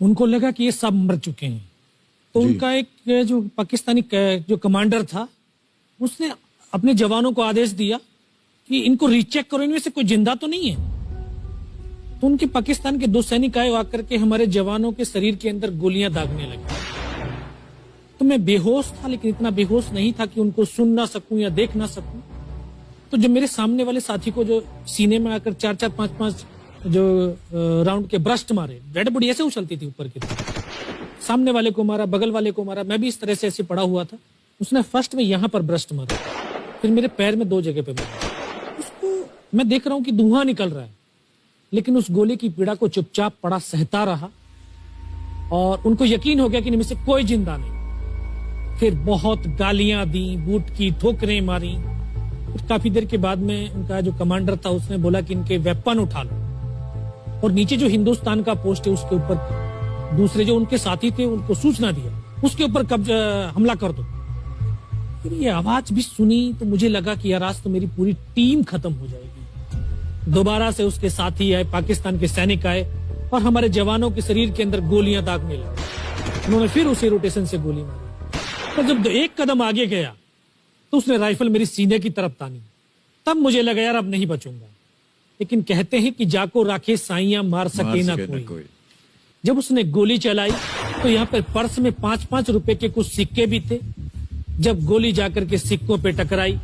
उनको लगा कि ये सब मर चुके हैं, तो उनका एक जो पाकिस्तानी जो कमांडर था उसने अपने जवानों को आदेश दिया कि इनको रीचेक करो, इनमें से कोई जिंदा तो नहीं है। तो उनके पाकिस्तान के 2 सैनिक आए, आकर के हमारे जवानों के शरीर के अंदर गोलियां दागने लगे। तो मैं बेहोश था, लेकिन इतना बेहोश नहीं था कि उनको सुन ना सकूं या देख ना सकूं। तो जब मेरे सामने वाले साथी को जो सीने में आकर 4-4, 5-5 जो राउंड के ब्रस्ट मारे, डेड बॉडी ऐसे उछलती थी ऊपर की तरफ, सामने वाले को मारा, बगल वाले को मारा, मैं भी इस तरह से ऐसे पड़ा हुआ था। उसने फर्स्ट में यहां पर ब्रस्ट मारा, फिर मेरे पैर में 2 जगह पे मारा। उसको मैं देख रहा हूं कि धुआं निकल रहा है, लेकिन उस गोली की पीड़ा को चुपचाप पड़ा सहता रहा और उनको यकीन हो गया कि इनमें से कोई जिंदा नहीं। फिर बहुत गालियां दी, बूट की ठोकरें मारी। फिर काफी देर के बाद में उनका जो कमांडर था उसने बोला कि इनके वेपन उठा लो, और नीचे जो हिंदुस्तान का पोस्ट है उसके ऊपर दूसरे जो उनके साथी थे उनको सूचना दिया, उसके ऊपर हमला कर दो। फिर ये आवाज भी सुनी तो मुझे लगा कि यार आज तो मेरी पूरी टीम खत्म हो जाएगी। दोबारा से उसके साथी आए, पाकिस्तान के सैनिक आए और हमारे जवानों के शरीर के अंदर गोलियां दागने लगे। उन्होंने फिर उसी रोटेशन से गोली मारी, पर जब 1 कदम आगे गया तो उसने राइफल मेरी सीने की तरफ तानी। तब मुझे लगा यार अब नहीं बचूंगा, लेकिन कहते हैं कि जाको राखे साइयां मार सके ना कोई। जब उसने गोली चलाई तो यहाँ पर पर्स में 5-5 रुपए के कुछ सिक्के भी थे। जब गोली जाकर के सिक्कों पे टकराई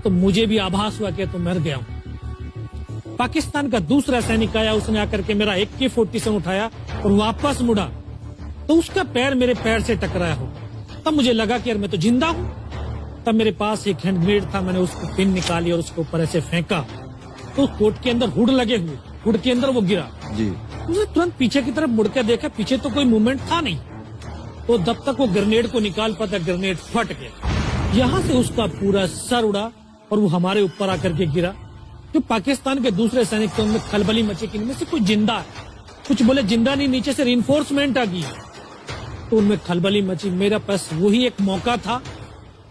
तो मुझे भी आभास हुआ कि तो मर गया हूं। पाकिस्तान का दूसरा सैनिक आया, उसने आकर के मेरा AK-47 उठाया और वापस मुड़ा तो उसका पैर मेरे पैर से टकराया हो। तब मुझे लगा कि यार मैं तो जिंदा हूं। तब मेरे पास एक हैंड ग्रेनेड था, मैंने उसको पिन निकाली और उसके ऊपर ऐसे फेंका तो कोट के अंदर हुड लगे हुए, हुड के अंदर वो गिरा जी। उसने तुरंत पीछे की तरफ मुड़कर देखा, पीछे तो कोई मूवमेंट था नहीं। तो जब तक वो ग्रेनेड को निकाल पाता, ग्रेनेड फट गया। यहां से उसका पूरा सर उड़ा और वो हमारे ऊपर आकर के गिरा। जो पाकिस्तान के दूसरे सैनिक थे उनमें खलबली मची कि इनमें से कोई जिंदा है। कुछ बोले जिंदा नहीं, नीचे से रिइंफोर्समेंट आ गई। तो उनमें खलबली मची। मेरा पास वही एक मौका था,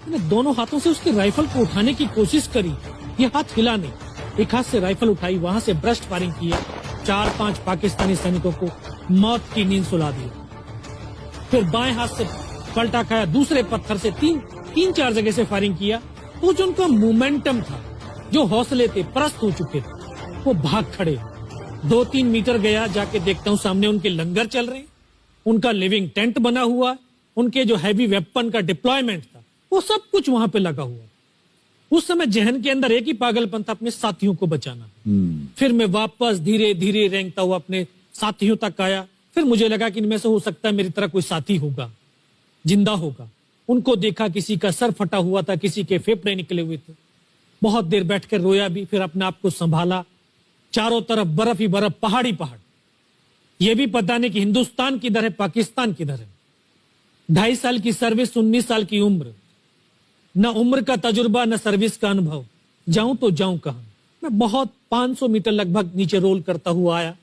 मैंने दोनों हाथों से उसकी राइफल को उठाने की कोशिश करी, ये हाथ हिला नहीं। एक हाथ से राइफल उठाई, वहां से ब्रस्ट फायरिंग किया, 4-5 पाकिस्तानी सैनिकों को मौत की नींद सुला दी। फिर बाएं हाथ से पलटा खाया, दूसरे पत्थर से 3-4 जगह से फायरिंग किया। तो जो उनका मोमेंटम था, जो हौसले थे, परस्त हो चुके थे, वो भाग खड़े। 2-3 मीटर गया, जाके देखता हूँ सामने उनके लंगर चल रहे हैं, उनका लिविंग टेंट बना हुआ, उनके जो हैवी वेपन का डिप्लॉयमेंट था वो सब कुछ वहां पे लगा हुआ। उस समय जहन के अंदर एक ही पागलपन था, अपने साथियों को बचाना। फिर मैं वापस धीरे धीरे रेंगता हुआ अपने साथियों तक आया। फिर मुझे लगा कि इनमें से हो सकता है मेरी तरह कोई साथी होगा, जिंदा होगा। उनको देखा, किसी का सर फटा हुआ था, किसी के फेफड़े निकले हुए थे। बहुत देर बैठकर रोया भी, फिर अपने आप को संभाला। चारों तरफ बर्फ ही बर्फ, पहाड़ी पहाड़। यह भी पता नहीं कि हिंदुस्तान किधर है, पाकिस्तान किधर है। 2.5 साल की सर्विस, 19 साल की उम्र, न उम्र का तजुर्बा न सर्विस का अनुभव। जाऊं तो जाऊं कहां। मैं बहुत 500 मीटर लगभग नीचे रोल करता हुआ आया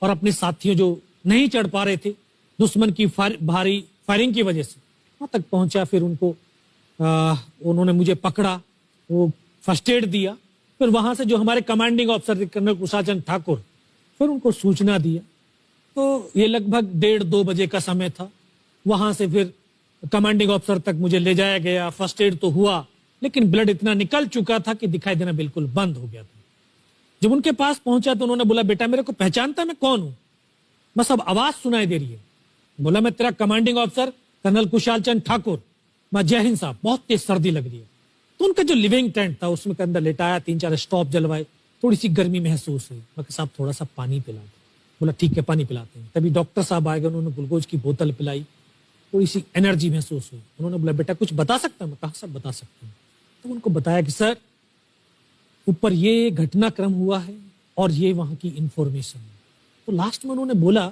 और अपने साथियों जो नहीं चढ़ पा रहे थे दुश्मन की भारी फायरिंग की वजह से, वहां तक पहुंचा। फिर उन्होंने मुझे पकड़ा, वो फर्स्ट एड दिया। फिर वहां से जो हमारे कमांडिंग ऑफिसर थे कर्नल कुशाल चंद ठाकुर, फिर उनको सूचना दिया। तो ये लगभग 1:30-2 बजे का समय था। वहां से फिर कमांडिंग ऑफिसर तक मुझे ले जाया गया। फर्स्ट एड तो हुआ, लेकिन ब्लड इतना निकल चुका था कि दिखाई देना बिल्कुल बंद हो गया था। जब उनके पास पहुंचा तो उन्होंने बोला, बेटा मेरे को पहचानता मैं कौन हूं? बस अब आवाज सुनाई दे रही है। बोला, मैं तेरा commanding officer colonel Kushal Chand Thakur. मैं, जय हिंद साहब। बहुत तेज सर्दी लग रही है। तो उनका जो लिविंग टेंट था उसमें के अंदर लेटाया, 3-4 स्टॉप जलवाए, थोड़ी सी गर्मी महसूस हुई। मैं, साहब थोड़ा सा पानी पिला दो। बोला, ठीक है पानी पिलाते हैं। तभी डॉक्टर साहब आए गए, उन्होंने ग्लूकोज की बोतल पिलाई, थोड़ी सी एनर्जी महसूस हुई। उन्होंने बोला, बेटा कुछ बता सकता हूं? मैं कहा, सब बता सकता हूं। तो उनको बताया कि सर ऊपर ये घटनाक्रम हुआ है और ये वहां की इंफॉर्मेशन है। तो लास्ट में उन्होंने बोला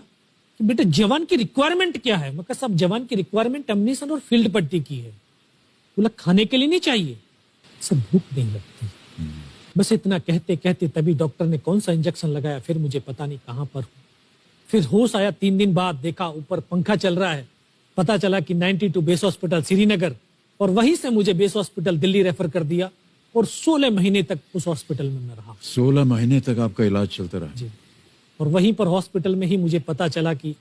कि बेटा जवान की रिक्वायरमेंट क्या है? मैं कहा, साहब जवान की रिक्वायरमेंट अम्निशन और फील्ड पट्टी की है। बोला, खाने के लिए नहीं चाहिए? सर भूख नहीं लगती। बस इतना कहते कहते तभी डॉक्टर ने कौन सा इंजेक्शन लगाया, फिर मुझे पता नहीं कहां पर हूं। फिर होश आया 3 दिन बाद, देखा ऊपर पंखा चल रहा है। पता चला कि 92 बेस हॉस्पिटल श्रीनगर, और वहीं से मुझे बेस हॉस्पिटल दिल्ली रेफर कर दिया और 16 महीने तक उस हॉस्पिटल में मैं रहा। 16 महीने तक आपका इलाज चलता रहा? जी। और वहीं पर हॉस्पिटल में ही मुझे पता चला कि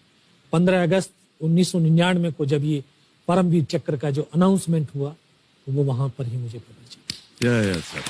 15 अगस्त 1999 को जब ये परमवीर चक्र का जो अनाउंसमेंट हुआ, तो वो वहां पर ही मुझे पता चला। सर